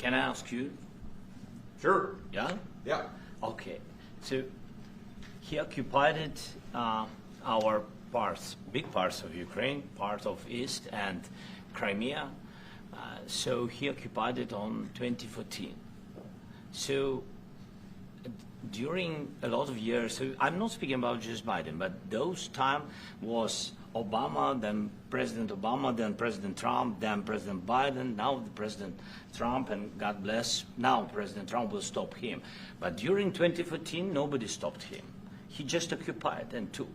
Can I ask you? Sure. Yeah? Yeah. Okay. So he occupied our parts, big parts of Ukraine, part of East and Crimea. So he occupied it on 2014. So during a lot of years, so I'm not speaking about just Biden, but those time was Obama, then President Obama, then President Trump, then President Biden, now the President Trump, and God bless, now President Trump will stop him. But during 2014, nobody stopped him. He just occupied and took.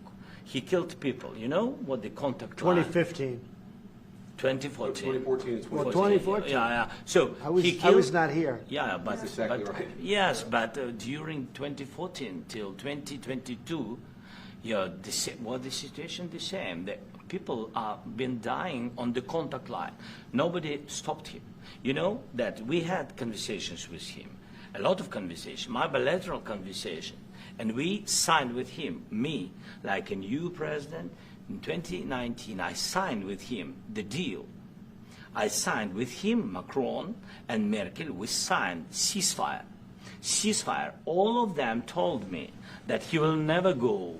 He killed people. You know what the contact line? 2015. 2014. 2014 and 2014. Well, 2014. Yeah. So I was not here. Yeah, but, That's exactly but right. yes, but during 2014 till 2022, yeah, the situation the same. The people have been dying on the contact line. Nobody stopped him. You know that we had conversations with him, a lot of conversation, my bilateral conversation, and we signed with him, me, like a new president. In 2019, I signed with him the deal. I signed with him, Macron and Merkel, we signed ceasefire. Ceasefire. All of them told me that he will never go.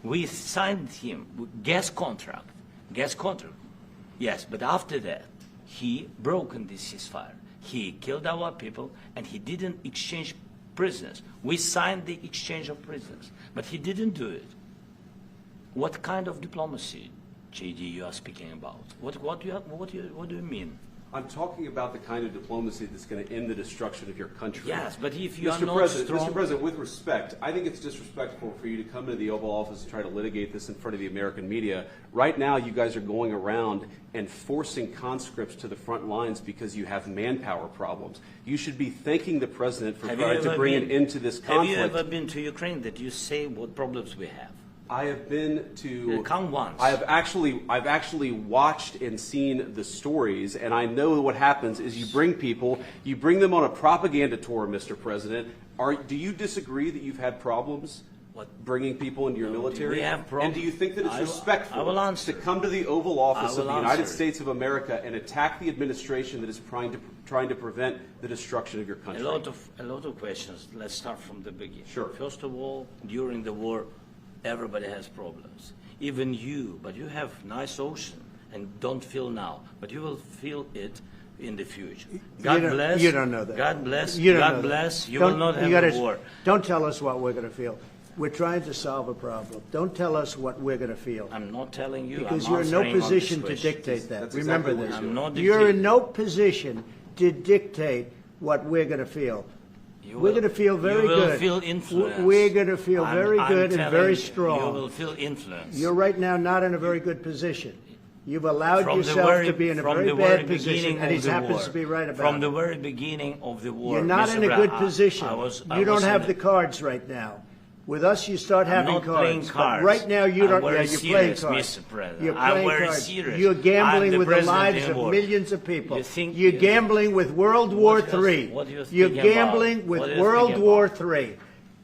We signed him with gas contract. Gas contract. Yes, but after that, he broken this ceasefire. He killed our people and he didn't exchange prisoners. We signed the exchange of prisoners, but he didn't do it. What kind of diplomacy, JD, you are speaking about? What do you mean? I'm talking about the kind of diplomacy that's going to end the destruction of your country. Yes, but if you are Mr. not President, strong... Mr. President, with respect, I think it's disrespectful for you to come to the Oval Office and try to litigate this in front of the American media. Right now, you guys are going around and forcing conscripts to the front lines because you have manpower problems. You should be thanking the President for trying to bring an end to this conflict. Have you ever been to Ukraine that you say what problems we have? I have been to. Come once. I've actually watched and seen the stories, and I know what happens is you bring people, you bring them on a propaganda tour, Mr. President. Do you disagree that you've had problems bringing people into your military? We have problems. And do you think that it's respectful to come to the Oval Office of the United States of America and attack the administration that is trying to prevent the destruction of your country? A lot of questions. Let's start from the beginning. Sure. First of all, during the war, everybody has problems. Even you, but you have nice ocean and don't feel now, but you will feel it in the future. God bless. You don't know that. God bless. You don't God know bless. that. You will not have a war. Don't tell us what we're going to feel. We're trying to solve a problem. Don't tell us what we're going to feel. I'm not telling you. Because I'm you're in no answering on this position to question. dictate that. That's Remember exactly this. what I'm not You're dictating. in no position to dictate what we're going to feel. We're going to feel very good. You will feel influence. We're going to feel very good and very strong. You will feel influence. You're right now not in a very good position. You've allowed yourself to be in a very bad position, and he happens to be right about it. From the very beginning of the war. You're not in a good position. You don't have the cards right now. With us, you start having not cards. playing But cards. right now, you don't. I'm Yeah, very you're playing serious, cards. Mr. President. You're I'm playing very cards. serious. You're gambling I'm with the president lives in of war. millions of people. You think- You're gambling with World War III. what are you You're thinking gambling about? with What are you World thinking War about? III.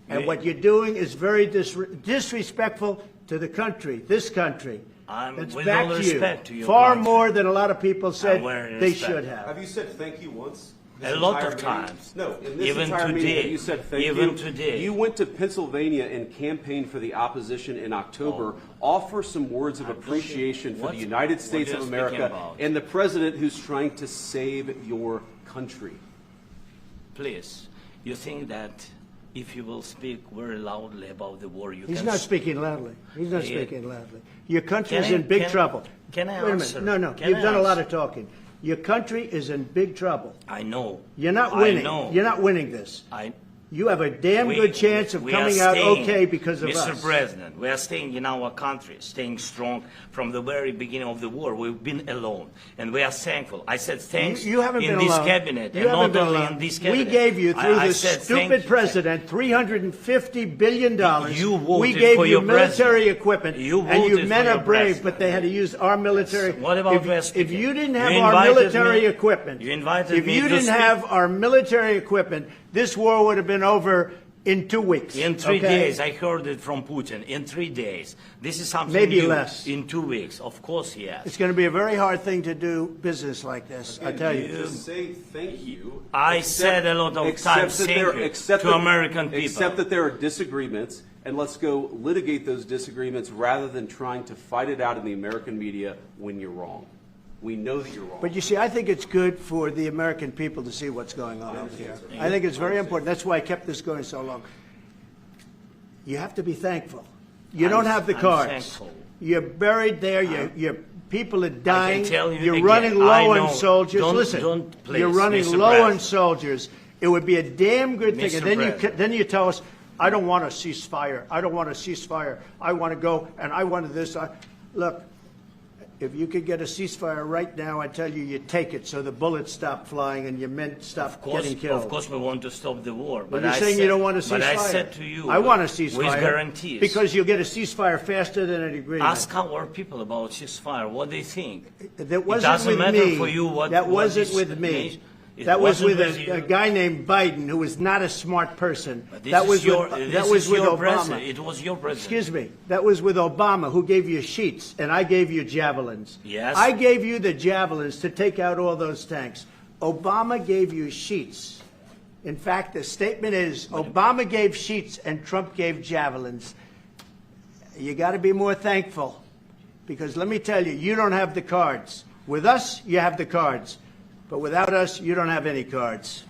And what you're doing is very disrespectful to the country, this country. It's with back all to respect to you. your Far country. more than a lot of people said very they respect. should have. Have you said thank you once? A lot entire of meeting? times. No, in this Even entire today. meeting, you said thank Even you. today. You went to Pennsylvania and campaigned for the opposition in October. Offer some words of appreciation for the United States what of are you speaking America about? and the president who's trying to save your country. Please, you think that if you will speak very loudly about the war, you He's can... not speaking loudly. He's not Yeah. speaking loudly. Your country is Can I- in big can- trouble. can I Wait a answer? minute. No. Can You've I done a lot answer? of talking. Your country is in big trouble. I know. You're not I winning. know. You're not winning this. You have a damn good chance of we are coming out staying, okay because of us. Mr. President, we are staying in our country, staying strong from the very beginning of the war. We've been alone, and we are thankful. I said thanks You haven't in been this alone. cabinet, You and haven't not been only alone. in this cabinet. We gave you, through I this said stupid thank you. president, $350 billion. You voted we gave for you your military president. equipment, You and you voted men for are your brave, president. but they had to use our military. What about if West you Speaking? didn't have You our invited military me- equipment, you invited if me you to didn't speak. have our military equipment, this war would have been over In 2 weeks. In 3 okay? days, I heard it from Putin. In 3 days. This is something Maybe new. less. In 2 weeks. Of course, yes. It's going to be a very hard thing to do business like this, I tell you. Just say thank you. I said a lot of times thank you to American people. Except that there are disagreements, and let's go litigate those disagreements rather than trying to fight it out in the American media when you're wrong. We know that you're wrong. But you see, I think it's good for the American people to see what's going on out here. I think it's very important. That's why I kept this going so long. You have to be thankful. You don't have the cards. Thankful. You're buried there. Your people are dying. I can tell you You're again, running low I know. on soldiers. Don't- Listen, don't please, you're running Mr. low on President. soldiers. It would be a damn good thing. Mr. And President. then you tell us, I don't want a ceasefire. I don't want a ceasefire. I want to go and I want this. Look, if you could get a ceasefire right now, I tell you, you take it so the bullets stop flying and your men stop getting killed. Of course, we want to stop the war. But you're saying you don't want a ceasefire. But I said to you, I want a ceasefire. with guarantees. Because you'll get a ceasefire faster than an agreement. Ask our people about ceasefire, what they think. That wasn't it doesn't with matter me. for you what. That what wasn't this with me. nation- it That was wasn't with you. a guy named Biden, who was not a smart person. But this That is was your, with, this that was is with your Obama. president. It was your president. Excuse me. That was with Obama, who gave you sheets, and I gave you javelins. Yes. I gave you the javelins to take out all those tanks. Obama gave you sheets. In fact, the statement is Obama gave sheets and Trump gave javelins. You got to be more thankful, because let me tell you, you don't have the cards. With us, you have the cards. But without us, you don't have any cards.